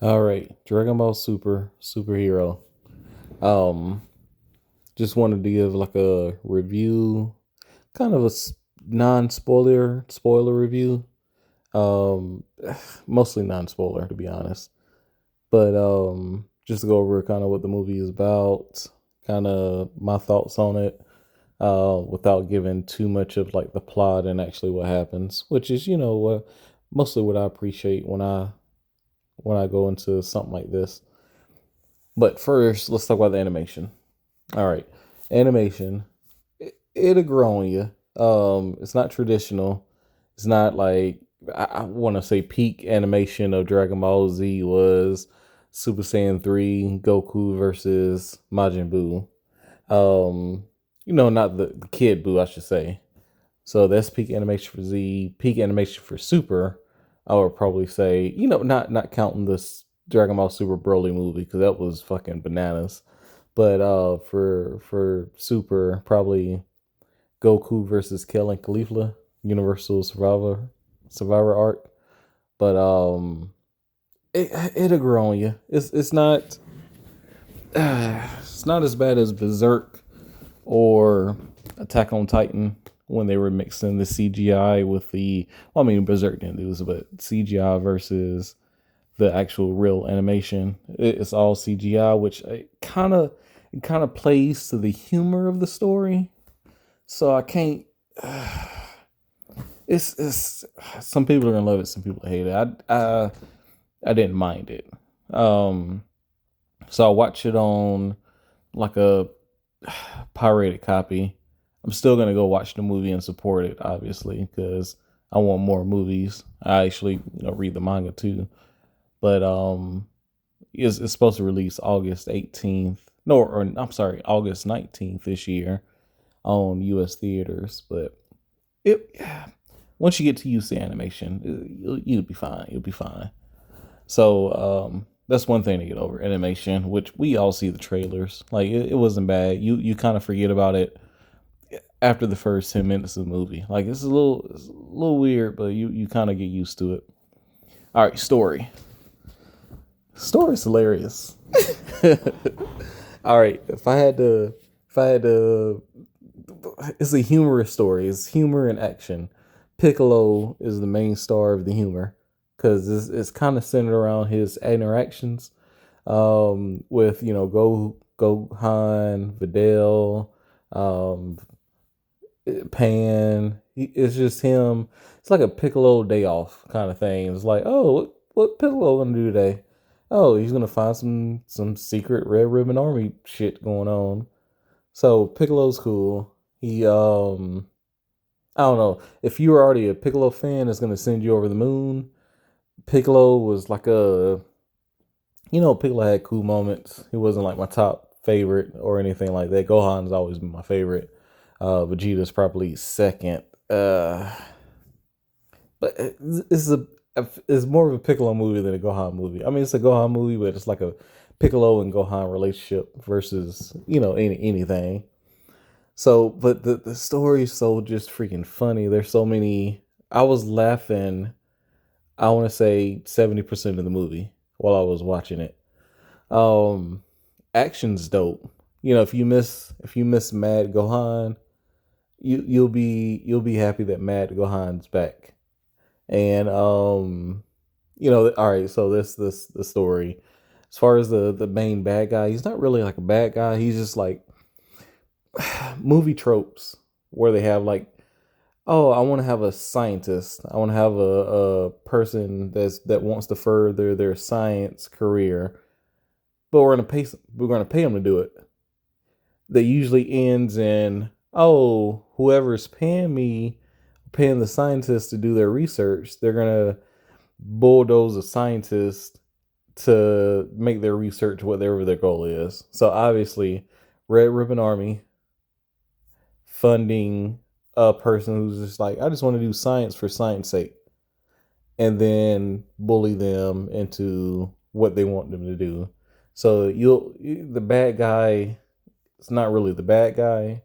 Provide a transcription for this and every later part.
All right, Dragonball Super superhero. Um, just wanted to give like a review, kind of a non-spoiler review. Um, mostly non-spoiler to be honest, but just to go over kind of what the movie is about, kind of my thoughts on it, without giving too much of like the plot and actually what happens, which is mostly what I appreciate when I go into something like this. But first, let's talk about the animation. All right, animation. It'll grow on you. It's not traditional. It's not like I want to say peak animation of Dragon Ball Z was Super Saiyan 3 Goku versus Majin Buu. Um, not the kid Buu, I should say. So that's peak animation for Z. Peak animation for Super, I would probably say, not counting this Dragon Ball Super Broly movie because that was fucking bananas. But for Super, probably Goku versus Kel and Caulifla, Universal Survivor arc. But it'll grow on you. It's not it's not as bad as Berserk or Attack on Titan when they were mixing the CGI with the. Well, I mean, Berserk didn't do this, but CGI versus the actual real animation. It's all CGI, which it kind of plays to the humor of the story. So I can't. It's some people are gonna love it, some people hate it. I didn't mind it. Um, so I watch it on like a pirated copy. I'm still gonna go watch the movie and support it, obviously, because I want more movies. I actually, read the manga too. But it's supposed to release August 18th. No, or I'm sorry, August 19th this year on US theaters. But it once you get to use the animation, you'll be fine. You'll be fine. So that's one thing to get over animation, which we all see the trailers. Like it wasn't bad. You kind of forget about it after the first 10 minutes of the movie. Like it's a little weird, but you kind of get used to it. All right, story. Story's hilarious. All right, if I had to, it's a humorous story. It's humor and action. Piccolo is the main star of the humor because it's kind of centered around his interactions with Gohan, Videl, um, Pan. It's just him. It's like a Piccolo day off kind of thing. It's like, oh, what Piccolo gonna do today? Oh, he's gonna find some secret Red Ribbon Army shit going on. So Piccolo's cool. He I don't know. If you were already a Piccolo fan, it's gonna send you over the moon. Piccolo was like Piccolo had cool moments. He wasn't like my top favorite or anything like that. Gohan's always been my favorite. Vegeta's probably second. But it's more of a Piccolo movie than a Gohan movie. I mean, it's a Gohan movie, but it's like a Piccolo and Gohan relationship versus anything. So, but the story is so just freaking funny. There's so many. I was laughing. I want to say 70% of the movie while I was watching it. Um, Action's dope. If you miss Mad Gohan, you'll be happy that Mad Gohan's back. And all right. So this the story. As far as the main bad guy, he's not really like a bad guy. He's just like movie tropes where they have like, oh, I want to have a scientist. I want to have a person that wants to further their science career, but we're gonna pay them to do it. That usually ends in, oh, whoever's paying the scientists to do their research, they're gonna bulldoze a scientist to make their research whatever their goal is. So obviously, Red Ribbon Army funding a person who's just like, I just want to do science for science sake, and then bully them into what they want them to do. So the bad guy, it's not really the bad guy,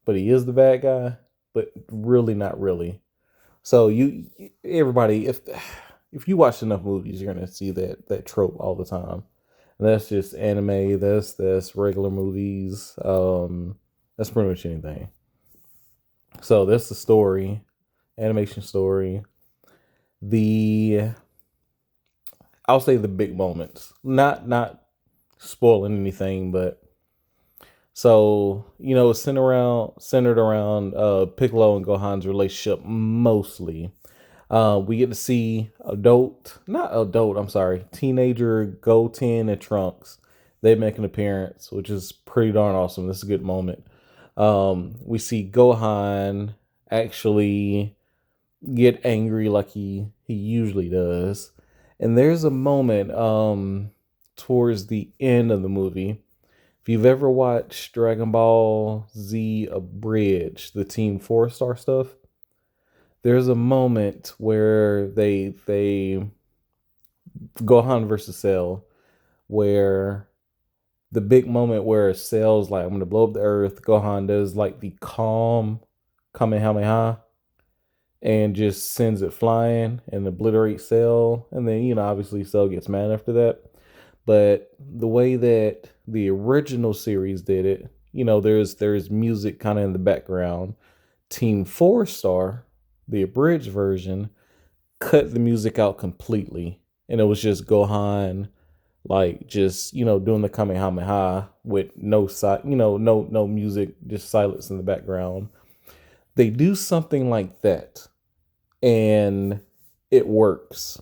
but he is the bad guy, but really not really. So everybody, if you watch enough movies, you're gonna see that trope all the time. And that's just anime. That's regular movies. That's pretty much anything. So that's the story, animation story. The I'll say the big moments. Not spoiling anything, but so it's centered around Piccolo and Gohan's relationship mostly. We get to see not adult, I'm sorry, teenager Goten and Trunks. They make an appearance, which is pretty darn awesome. This is a good moment. We see Gohan actually get angry like he usually does. And there's a moment towards the end of the movie. If you've ever watched Dragon Ball Z Abridged, the Team 4-star stuff, there's a moment where they Gohan versus Cell, where the big moment where Cell's like, I'm gonna blow up the earth. Gohan does like the calm Kamehameha and just sends it flying and obliterates Cell. And then, obviously Cell gets mad after that. But the way that the original series did it, there's music kind of in the background. Team 4-star, the abridged version, cut the music out completely. And it was just Gohan like just, doing the Kamehameha with no music, just silence in the background. They do something like that and it works.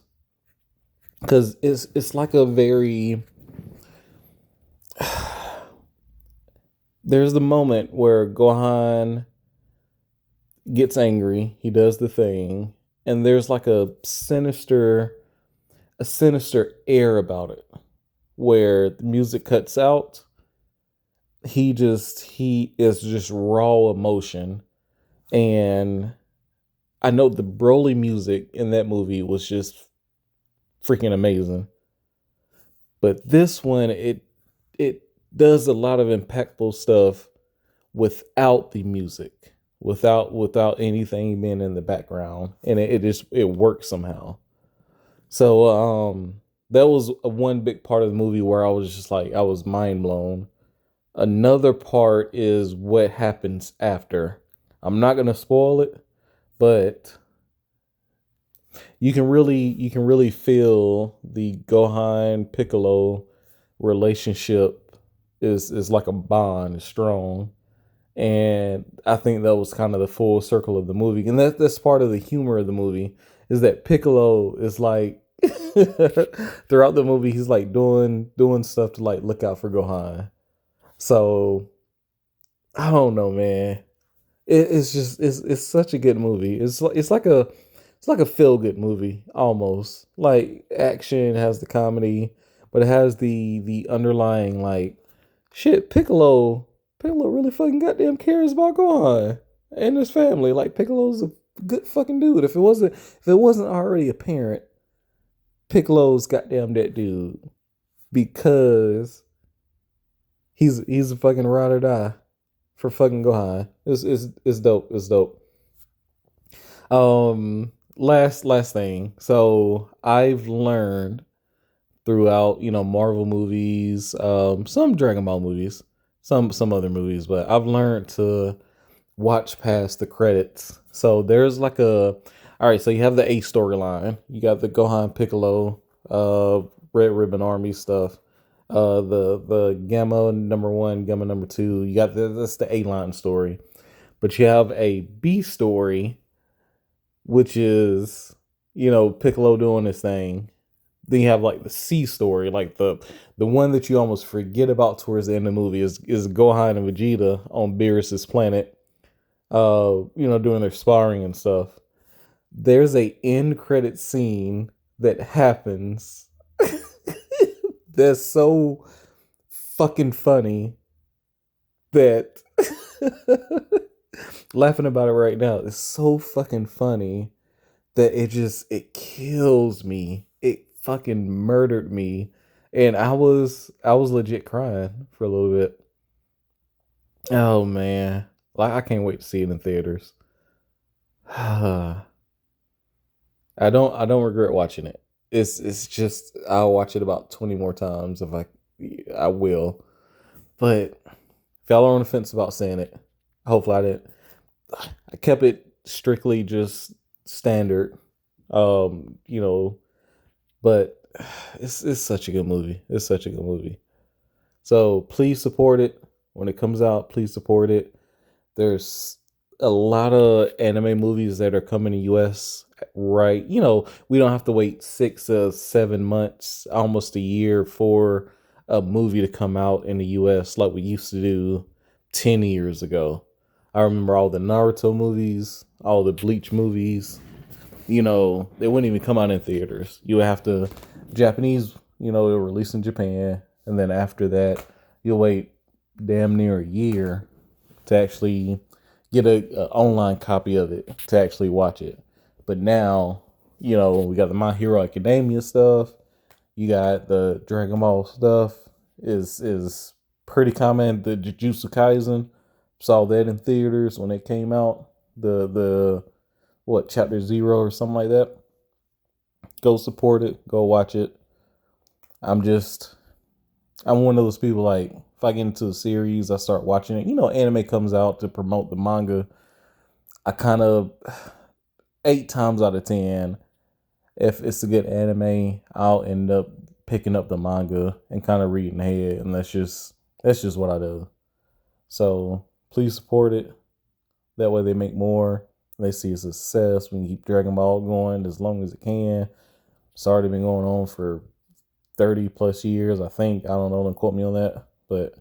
Because it's like a very there's the moment where Gohan gets angry, he does the thing, and there's like a sinister air about it where the music cuts out. He is just raw emotion. And I know the Broly music in that movie was just freaking amazing. But this one, it does a lot of impactful stuff without the music, without anything being in the background, and it works somehow. So that was one big part of the movie where I was just like, I was mind blown. Another part is what happens after. I'm not gonna spoil it, but you can really feel the Gohan Piccolo relationship is like a bond, is strong. And I think that was kind of the full circle of the movie. And that's part of the humor of the movie, is that Piccolo is like throughout the movie he's like doing stuff to like look out for Gohan. So I don't know, man. It's such a good movie. It's like a feel good movie almost. Like action, has the comedy, but it has the underlying like shit. Piccolo really fucking goddamn cares about Gohan and his family. Like Piccolo's a good fucking dude. If it wasn't already apparent, Piccolo's goddamn that dude, because he's a fucking ride or die for fucking Gohan. It's dope. It's dope. Last thing. So I've learned throughout, Marvel movies, some Dragon Ball movies, some other movies, but I've learned to watch past the credits. So there's like all right, so you have the A storyline. You got the Gohan Piccolo, Red Ribbon Army stuff. The Gamma number 1, Gamma number 2. You got that's the A line story. But you have a B story, which is, Piccolo doing his thing. Then you have like the C story, like the one that you almost forget about towards the end of the movie is Gohan and Vegeta on Beerus's planet, doing their sparring and stuff. There's a end credit scene that happens that's so fucking funny that laughing about it right now. It's so fucking funny that it kills me. It fucking murdered me. And I was legit crying for a little bit. Oh man. Like I can't wait to see it in theaters. I don't regret watching it. It's just I'll watch it about 20 more times if I will. But if y'all are on the fence about saying it, hopefully I didn't. I kept it strictly just standard. You know, but it's such a good movie. It's such a good movie. So please support it when it comes out. Please support it. There's a lot of anime movies that are coming to US, right? We don't have to wait 6 or 7 months, almost a year for a movie to come out in the US like we used to do 10 years ago. I remember all the Naruto movies, all the Bleach movies. They wouldn't even come out in theaters. You would have to Japanese, it'll release in Japan, and then after that, you'll wait damn near a year to actually get a online copy of it to actually watch it. But now, we got the My Hero Academia stuff. You got the Dragon Ball stuff. Is pretty common. The Jujutsu Kaisen, saw that in theaters when it came out. The what, chapter 0 or something like that. Go support it. Go watch it. I'm one of those people, like, if I get into a series, I start watching it. Anime comes out to promote the manga. I kind of 8 times out of 10, if it's a good anime, I'll end up picking up the manga and kind of reading ahead, and that's just what I do. So please support it. That way they make more. They see a success. We can keep Dragon Ball going as long as it can. It's already been going on for 30 plus years, I think. I don't know, don't quote me on that. But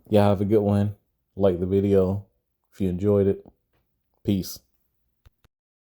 yeah, have a good one. Like the video if you enjoyed it. Peace.